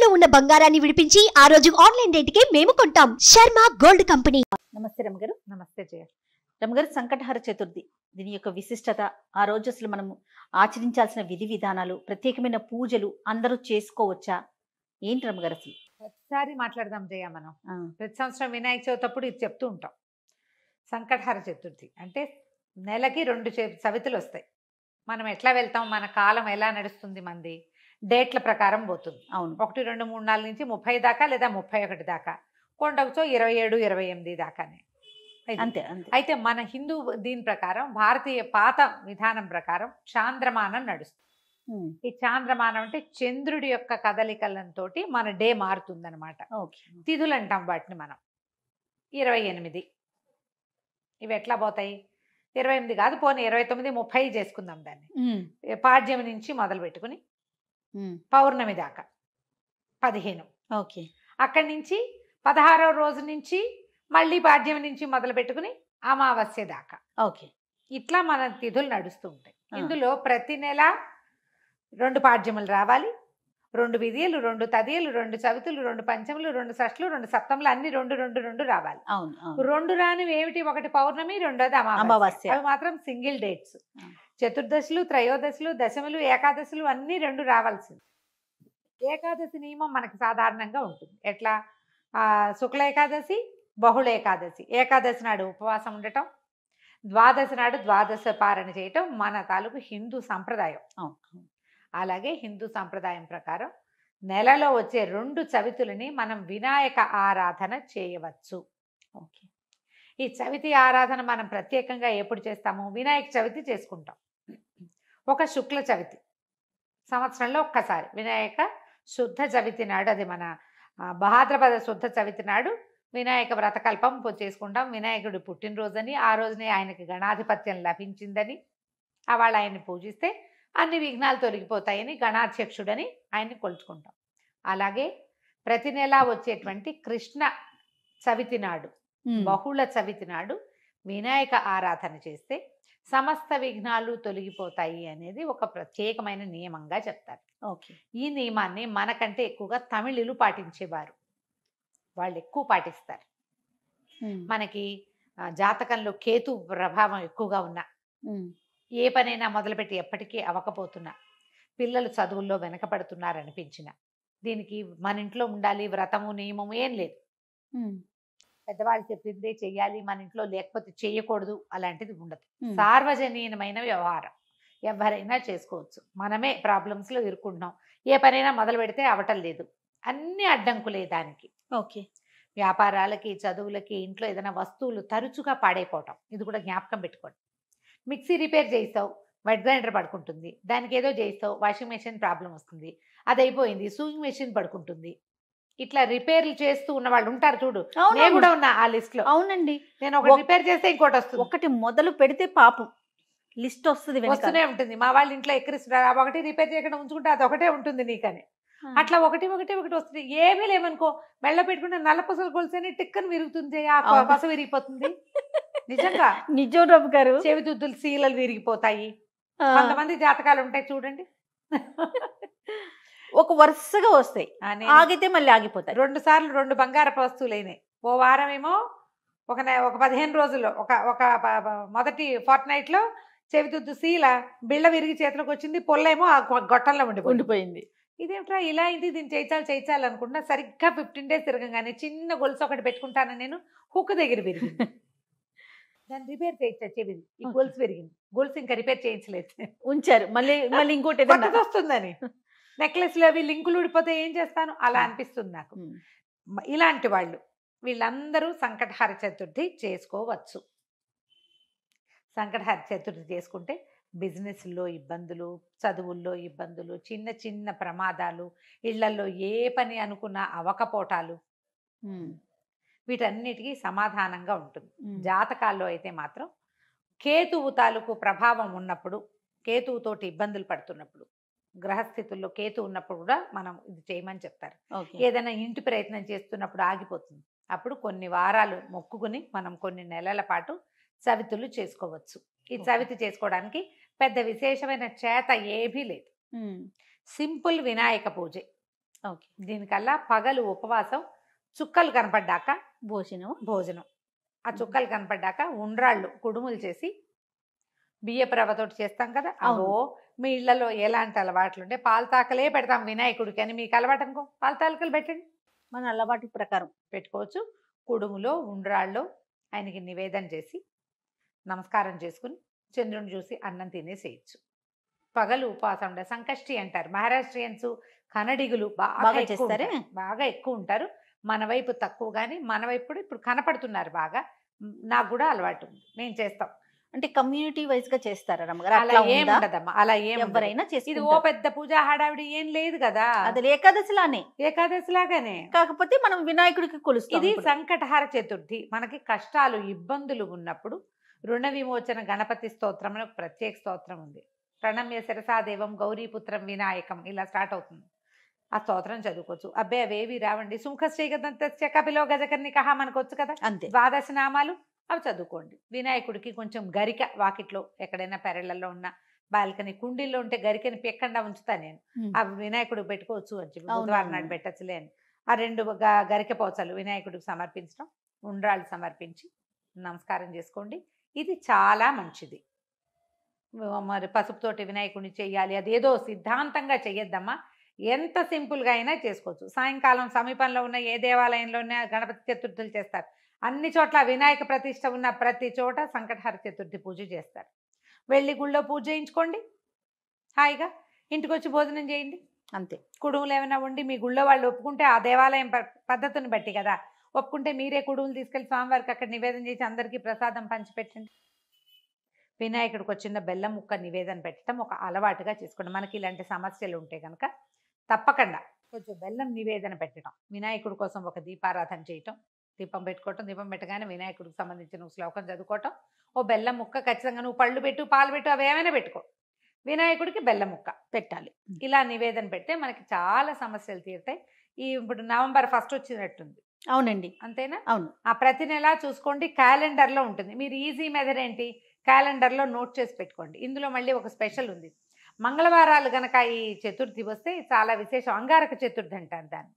తాకట్టులో ఉన్న బంగారాన్ని విడిపించి ఆ రోజు ఆన్లైన్ రేటుకే మేము కొంటాం. Sharma gold company. నమస్తే రమగారు. నమస్తే జయ. రమగారు, సంకటహర చతుర్థి దీని యొక్క విశిష్టత, ఆ రోజు అసలు మనము ఆచరించాల్సిన విధి విధానాలు, ప్రత్యేకమైన పూజలు అందరూ చేసుకోవచ్చా, ఏంటి రమగారు అసలు? ప్రతిసారి మాట్లాడదాం జయ. మనం ప్రతి సంవత్సరం వినాయక చవితి అప్పుడు ఇది చెప్తూ ఉంటాం. సంకటహర చతుర్థి అంటే నెలకి 2 సవితులు వస్తాయి. మనం ఎట్లా వెళ్తాం, మన కాలం ఎలా నడుస్తుంది, మంది డేట్ల ప్రకారం పోతుంది. అవును, 1, 2, 3, 4 నుంచి 30 దాకా లేదా 31 దాకా, కొండవచ్చో 27, 28 దాకానే. అంతే అంతే. అయితే మన హిందూ దీని ప్రకారం, భారతీయ పాత విధానం ప్రకారం చాంద్రమానం నడుస్తుంది. ఈ చాంద్రమానం అంటే చంద్రుడి యొక్క కదలికలతో మన డే మారుతుంది అనమాట. తిథులు అంటాం వాటిని మనం. 28 ఇవి ఎట్లా పోతాయి? 28 కాదు, పోనీ 29, 30 చేసుకుందాం దాన్ని. పాడ్యం నుంచి మొదలు పెట్టుకుని పౌర్ణమి దాకా 15. ఓకే. అక్కడి నుంచి 16వ రోజు నుంచి మళ్ళీ పాడ్యం నుంచి మొదలు పెట్టుకుని అమావాస్య దాకా. ఓకే. ఇట్లా మన తిథులు నడుస్తూ ఉంటాయి. ఇందులో ప్రతి నెల 2 పాడ్యములు రావాలి, 2 విధియలు, 2 తదియలు, 2 చవితులు, 2 పంచములు, 2 షష్ఠులు, 2 సప్తములు, అన్ని 2 రావాలి. అవును. 2 రానివి ఏమిటి? ఒకటి పౌర్ణమి, రెండోది అమావాస్య. అవి మాత్రం సింగిల్ డేట్స్. చతుర్దశులు, త్రయోదశులు, దశములు, ఏకాదశులు అన్ని 2 రావాల్సింది. ఏకాదశి నియమం మనకి సాధారణంగా ఉంటుంది. ఎట్లా? శుక్ల ఏకాదశి, బహుళ ఏకాదశి. ఏకాదశి నాడు ఉపవాసం ఉండటం, ద్వాదశి నాడు ద్వాదశ పారణ చేయటం మన తాలూకు హిందూ సంప్రదాయం. అలాగే హిందూ సంప్రదాయం ప్రకారం నెలలో వచ్చే 2 చవితులని మనం వినాయక ఆరాధన చేయవచ్చు. ఓకే. ఈ చవితి ఆరాధన మనం ప్రత్యేకంగా ఎప్పుడు చేస్తాము? వినాయక చవితి చేసుకుంటాం. ఒక శుక్ల చవితి సంవత్సరంలో ఒక్కసారి, వినాయక శుద్ధ చవితి నాడు, అది మన భాద్రపద శుద్ధ చవితి నాడు వినాయక వ్రతకల్పం చేసుకుంటాం. వినాయకుడి పుట్టినరోజని, ఆ రోజునే ఆయనకి గణాధిపత్యం లభించిందని, వాళ్ళు ఆయన్ని పూజిస్తే అన్ని విఘ్నాలు తొలగిపోతాయని గణాధ్యక్షుడని ఆయన్ని కొలుచుకుంటాం. అలాగే ప్రతి నెలా వచ్చేటువంటి కృష్ణ చవితి నాడు, బహుళ చవితి నాడు వినాయక ఆరాధన చేస్తే సమస్త విఘ్నాలు తొలగిపోతాయి అనేది ఒక ప్రత్యేకమైన నియమంగా చెప్తారు. ఓకే. ఈ నియమాన్ని మనకంటే ఎక్కువగా తమిళులు పాటించేవారు. వాళ్ళు ఎక్కువ పాటిస్తారు. మనకి జాతకంలో కేతు ప్రభావం ఎక్కువగా ఉన్నా, ఏ పనైనా మొదలుపెట్టి ఎప్పటికీ అవ్వకపోతున్నా, పిల్లలు చదువుల్లో వెనకపడుతున్నారు అనిపించిన, దీనికి మన ఇంట్లో ఉండాలి వ్రతము నియమము ఏం లేదు. పెద్దవాళ్ళు చెప్పిందే చెయ్యాలి, మన ఇంట్లో లేకపోతే చేయకూడదు అలాంటిది ఉండదు. సార్వజనీయమైన వ్యవహారం, ఎవరైనా చేసుకోవచ్చు. మనమే ప్రాబ్లమ్స్లో ఇరుక్కుంటున్నాం. ఏ పనైనా మొదలు పెడితే అవటం లేదు, అన్ని అడ్డంకులే దానికి. ఓకే. వ్యాపారాలకి, చదువులకి, ఇంట్లో ఏదైనా వస్తువులు తరచుగా పాడైపోవటం, ఇది కూడా జ్ఞాపకం పెట్టుకోండి. మిక్సీ రిపేర్ చేయిస్తావు, వెట్ గ్రైండర్ పడుకుంటుంది. దానికి ఏదో చేయిస్తావు, వాషింగ్ మెషిన్ ప్రాబ్లం వస్తుంది, అది అయిపోయింది, సూయింగ్ మెషిన్ పడుకుంటుంది. ఇట్లా రిపేర్లు చేస్తూ ఉన్న వాళ్ళు ఉంటారు చూడు. నేను కూడా ఉన్నా ఆ లిస్ట్ లో. అవునండి. నేను ఒకటి రిపేర్ చేస్తే ఇంకోటి వస్తుంది. ఒకటి మొదలు పెడితే పాపం లిస్ట్ వస్తూనే ఉంటుంది. మా వాళ్ళ ఇంట్లో ఎక్కిరిస్తున్నారు, ఒకటి రిపేర్ చేయకుండా ఉంచుకుంటే అది ఒకటే ఉంటుంది నీకని. అట్లా ఒకటి వస్తుంది. ఏమీ లేవనుకో, మెళ్ళ పెట్టుకుంటే నల్లపసలు కొలిసేనే టిక్కని విరుగుతుంది, ఆ పస విరిగిపోతుంది. నిజంగా నిజం రమ్మ గారు. చెవిదుద్దులు సీలలు విరిగిపోతాయి. కొంతమంది జాతకాలు ఉంటాయి చూడండి, ఒక వరుసగా వస్తాయి, ఆగితే మళ్ళీ ఆగిపోతాయి. 2 సార్లు 2 బంగారపు వస్తువులు అయినాయి. ఓ వారం ఏమో ఒక 15 రోజుల్లో ఒక మొదటి ఫోర్ట్ నైట్ లో చెవిదుద్దు సీల బిళ్ళ విరిగి చేతిలోకి వచ్చింది, పొల్లేమో ఆ గొట్టంలో ఉండిపోయింది. ఇదేమిట్రా ఇలా అయింది, దీన్ని చేయించాలి అనుకుంటున్నా. సరిగ్గా 15 days తిరగగానే చిన్న గొలుసు ఒకటి పెట్టుకుంటాను నేను, హుక్ దగ్గర విరిగింది. దాన్ని రిపేర్ చేయించా, చెవిది ఈ గొలుసు విరిగింది. గొలుసు ఇంకా రిపేర్ చేయించలేదు, ఉంచారు. మళ్ళీ ఇంకోటి వస్తుందని. నెక్లెస్లు అవి లింకులు ఊడిపోతే ఏం చేస్తాను, అలా అనిపిస్తుంది నాకు. ఇలాంటి వాళ్ళు వీళ్ళందరూ సంకటహర చతుర్థి చేసుకోవచ్చు. సంకటహర చతుర్థి చేసుకుంటే బిజినెస్లో ఇబ్బందులు, చదువుల్లో ఇబ్బందులు, చిన్న చిన్న ప్రమాదాలు, ఇళ్లలో ఏ పని అనుకున్నా అవకపోటాలు, వీటన్నిటికీ సమాధానంగా ఉంటుంది. జాతకాల్లో అయితే మాత్రం కేతువు తాలూకు ప్రభావం ఉన్నప్పుడు, కేతువుతోటి ఇబ్బందులు పడుతున్నప్పుడు, గ్రహస్థితుల్లో కేతు ఉన్నప్పుడు కూడా మనం ఇది చేయమని చెప్తారు. ఏదైనా ఇంటి ప్రయత్నం చేస్తున్నప్పుడు ఆగిపోతుంది, అప్పుడు కొన్ని వారాలు మొక్కుకుని మనం కొన్ని నెలల పాటు చవితులు చేసుకోవచ్చు. ఈ చవితి చేసుకోవడానికి పెద్ద విశేషమైన చేత ఏమీ లేదు, సింపుల్ వినాయక పూజే. ఓకే. దీనికల్లా పగలు ఉపవాసం, చుక్కలు కనపడ్డాక భోజనం. ఆ చుక్కలు కనపడ్డాక ఉండ్రాళ్ళు కుడుములు చేసి బియ్యపు రవ్వతోటి చేస్తాం కదా, అవో మీ ఇళ్లలో ఎలాంటి అలవాట్లు ఉంటే పాలు తాకలే పెడతాం వినాయకుడికి అని మీకు అలవాటు అనుకో, పాలు తాలకలు పెట్టండి, మన అలవాటు ప్రకారం పెట్టుకోవచ్చు. కుడుములో ఉండ్రాళ్ళు ఆయనకి నివేదన చేసి నమస్కారం చేసుకుని చంద్రుని చూసి అన్నం తినేసేయచ్చు. పగలు ఉపవాసం ఉండే సంకష్టి అంటారు మహారాష్ట్రియన్స్, కన్నడిగులు బాగా ఎక్కువ ఉంటారు. మన వైపు తక్కువ, కానీ మన వైపు కూడా ఇప్పుడు కనపడుతున్నారు బాగా. నాకు కూడా అలవాటు ఉంది, మేము చేస్తాం. అంటే కమ్యూనిటీ వైజ్ గా చేస్తారా రమ్మగారు? అలా ఏం ఉండదమ్మా, అలా ఏం ఎవరైనా చేసి ఇది ఓ పెద్ద పూజా హడావిడి ఏం లేదు కదా, అది ఏకాదశిలానే. ఏకాదశి లాగానే, కాకపోతే మనం వినాయకుడికి కొలుస్తాం. ఇది సంకటహార చతుర్థి. మనకి కష్టాలు ఇబ్బందులు ఉన్నప్పుడు రుణ విమోచన గణపతి స్తోత్రం అని ఒక ప్రత్యేక స్తోత్రం ఉంది. ప్రణమ్య శిరసాదేవం గౌరీపుత్రం వినాయకం ఇలా స్టార్ట్ అవుతుంది. ఆ స్తోత్రం చదువుకోవచ్చు. అబ్బాయి అవేవి రావండి, సుముఖశ్రీగదంతస్య కపిలో గజకర్ణికః మనకు వచ్చు కదా, అంతే. ద్వాదశ నామాలు అవి చదువుకోండి. వినాయకుడికి కొంచెం గరిక వాకిట్లో ఎక్కడైనా పెరళ్లలో ఉన్న బాల్కనీ కుండీల్లో ఉంటే గరికని పెక్కకుండా ఉంచుతా నేను, అవి వినాయకుడికి పెట్టుకోవచ్చు అని చెప్పి, బుధవారం నాడు పెట్టచ్చులే అని. ఆ 2 గరిక పోచలు వినాయకుడికి సమర్పించడం, ఉండ్రాళ్ళు సమర్పించి నమస్కారం చేసుకోండి. ఇది చాలా మంచిది. మరి పసుపుతోటి వినాయకుడిని చెయ్యాలి అదేదో సిద్ధాంతంగా చెయ్యొద్దమ్మా, ఎంత సింపుల్గా అయినా చేసుకోవచ్చు. సాయంకాలం సమీపంలో ఉన్న ఏ దేవాలయంలోనే గణపతి చతుర్థులు చేస్తారు. అన్ని చోట్ల వినాయక ప్రతిష్ఠ ఉన్న ప్రతి చోట సంకటహర చతుర్థి పూజ చేస్తారు. వెళ్ళి గుళ్ళో పూజ చేయించుకోండి, హాయిగా ఇంటికి వచ్చి భోజనం చేయండి, అంతే. కుడుములు ఏమైనా ఉండి మీ గుళ్ళో వాళ్ళు ఒప్పుకుంటే, ఆ దేవాలయం పద్ధతిని బట్టి కదా, ఒప్పుకుంటే మీరే కుడుములు తీసుకెళ్ళి స్వామివారికి అక్కడ నివేదన చేసి అందరికీ ప్రసాదం పంచిపెట్టండి. వినాయకుడికి వచ్చిన బెల్లం ముక్క నివేదన పెట్టడం ఒక అలవాటుగా చేసుకోండి. మనకి ఇలాంటి సమస్యలు ఉంటే కనుక తప్పకుండా కొంచెం బెల్లం నివేదన పెట్టడం, వినాయకుడి కోసం ఒక దీపారాధన చేయటం, దీపం పెట్టుకోవటం, దీపం పెట్టగానే వినాయకుడికి సంబంధించిన శ్లోకం చదువుకోవటం, ఓ బెల్లం ముక్క ఖచ్చితంగా, నువ్వు పళ్ళు పెట్టు పాలు పెట్టు అవి ఏమైనా పెట్టుకో, వినాయకుడికి బెల్లం ముక్క పెట్టాలి. ఇలా నివేదన పెడితే మనకి చాలా సమస్యలు తీరుతాయి. ఇప్పుడు నవంబర్ 1 వచ్చినట్టుంది. అవునండి, అంతేనా? అవును. ఆ ప్రతి నెల చూసుకోండి, క్యాలెండర్లో ఉంటుంది. మీరు ఈజీ మెథడ్ ఏంటి, క్యాలెండర్లో నోట్ చేసి పెట్టుకోండి. ఇందులో మళ్ళీ ఒక స్పెషల్ ఉంది. మంగళవారాలు గనక ఈ చతుర్థి వస్తే చాలా విశేషం. అంగారక చతుర్థి అంటారు దాన్ని.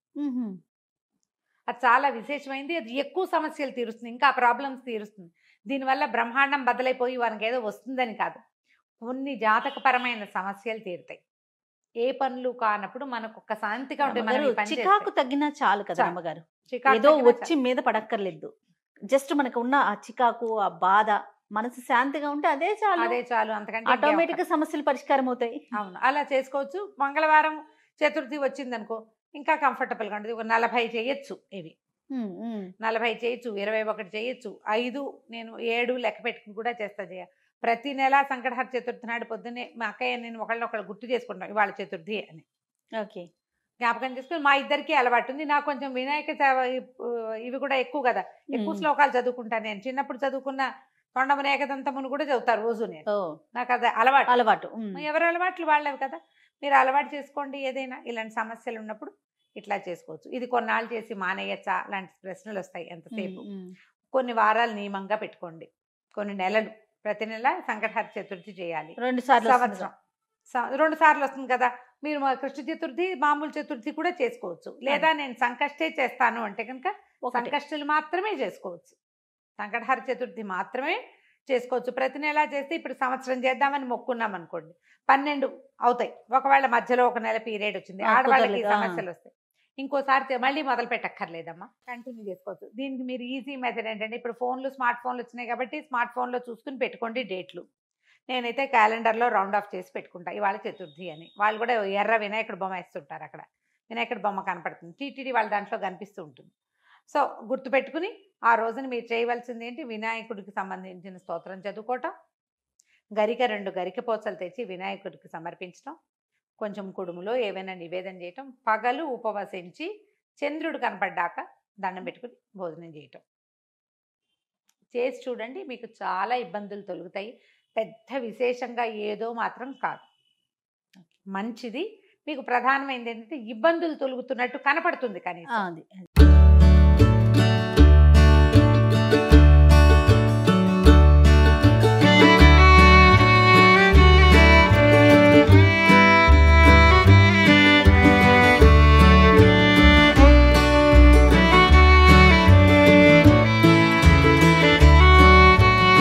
అది చాలా విశేషమైంది. అది ఎక్కువ సమస్యలు తీరుస్తుంది, ఇంకా ప్రాబ్లమ్స్ తీరుస్తుంది. దీనివల్ల బ్రహ్మాండం బదలైపోయి వారికి ఏదో వస్తుందని కాదు, కొన్ని జాతకపరమైన సమస్యలు తీరుతాయి. ఏ పనులు కానప్పుడు మనకు ఒక శాంతిగా ఉంటుంది. చికాకు తగ్గినా చాలు కదా అమ్మగారు, ఏదో వచ్చి మీద పడక్కర్లేదు. జస్ట్ మనకు ఉన్న ఆ చికాకు, ఆ బాధ, మనసు శాంతిగా ఉంటే అదే చాలు. అంతకంటే ఆటోమేటిక్ గా సమస్యలు పరిష్కారం అవుతాయి. అవును, అలా చేసుకోవచ్చు. మంగళవారం చతుర్థి వచ్చింది అనుకో, ఇంకా కంఫర్టబుల్గా ఉంటుంది. ఒక 40 చేయొచ్చు, ఇవి 40 చేయొచ్చు, 21 చేయొచ్చు, 5 నేను 7 లెక్క పెట్టుకుని కూడా చేస్తా. ప్రతి నెల సంకటహర చతుర్థి నాడు పొద్దున్నే మా అక్కయ్య నేను ఒకళ్ళు గుర్తు చేసుకుంటాం ఇవాళ చతుర్థి అని. ఓకే, జ్ఞాపకం చేసుకుని మా ఇద్దరికి అలవాటు ఉంది. నాకు కొంచెం వినాయక ఇవి కూడా ఎక్కువ కదా, ఎక్కువ శ్లోకాలు చదువుకుంటాను. నేను చిన్నప్పుడు చదువుకున్న తొండమున ఏకదంతమును కూడా చదువుతారు రోజు నేను, నాకు అది అలవాటు. ఎవరి అలవాట్లు వాళ్ళవి కదా, మీరు అలవాటు చేసుకోండి. ఏదైనా ఇలాంటి సమస్యలు ఉన్నప్పుడు ఇట్లా చేసుకోవచ్చు. ఇది కొన్నాళ్ళు చేసి మానేయచ్చా లాంటి ప్రశ్నలు వస్తాయి ఎంతసేపు. కొన్ని వారాలు నియమంగా పెట్టుకోండి, కొన్ని నెలలు, ప్రతి నెల సంకటహర చతుర్థి చేయాలి. 2 సార్లు సంవత్సరం 2 సార్లు వస్తుంది కదా. మీరు కృష్ణ చతుర్థి మామూలు చతుర్థి కూడా చేసుకోవచ్చు. లేదా నేను సంకష్టే చేస్తాను అంటే కనుక సంకష్టులు మాత్రమే చేసుకోవచ్చు, సంకటహర చతుర్థి మాత్రమే చేసుకోవచ్చు. ప్రతి నెల చేస్తే ఇప్పుడు సంవత్సరం చేద్దామని మొక్కున్నాం అనుకోండి, 12 అవుతాయి. ఒకవేళ మధ్యలో ఒక నెల పీరియడ్ వచ్చింది, ఆడవాళ్ళకి సమస్యలు వస్తాయి, ఇంకోసారి మళ్ళీ మొదలు పెట్టక్కర్లేదమ్మా, కంటిన్యూ చేసుకోవచ్చు. దీనికి మీరు ఈజీ మెథడ్ ఏంటంటే, ఇప్పుడు స్మార్ట్ ఫోన్లు వచ్చినాయి కాబట్టి స్మార్ట్ ఫోన్లో చూసుకుని పెట్టుకోండి డేట్లు. నేనైతే క్యాలెండర్లో రౌండ్ ఆఫ్ చేసి పెట్టుకుంటా ఇవాళ చతుర్థి అని. వాళ్ళు కూడా ఎర్ర వినాయకుడు బొమ్మ వేస్తుంటారు, అక్కడ వినాయకుడు బొమ్మ కనపడుతుంది, టీటీడీ వాళ్ళ దాంట్లో కనిపిస్తూ ఉంటుంది. సో గుర్తుపెట్టుకుని ఆ రోజున మీరు చేయవలసింది ఏంటి, వినాయకుడికి సంబంధించిన స్తోత్రం చదువుకోవటం, 2 గరిక పోచలు తెచ్చి వినాయకుడికి సమర్పించడం, కొంచెం కుడుములో ఏవైనా నివేదన చేయటం, పగలు ఉపవసించి చంద్రుడు కనపడ్డాక దండం పెట్టుకుని భోజనం చేయటం చేసి చూడండి. మీకు చాలా ఇబ్బందులు తొలుగుతాయి. పెద్ద విశేషంగా ఏదో మాత్రం కాదు, మంచిది. మీకు ప్రధానమైనది ఏంటంటే ఇబ్బందులు తొలుగుతున్నట్టు కనపడుతుంది కానీ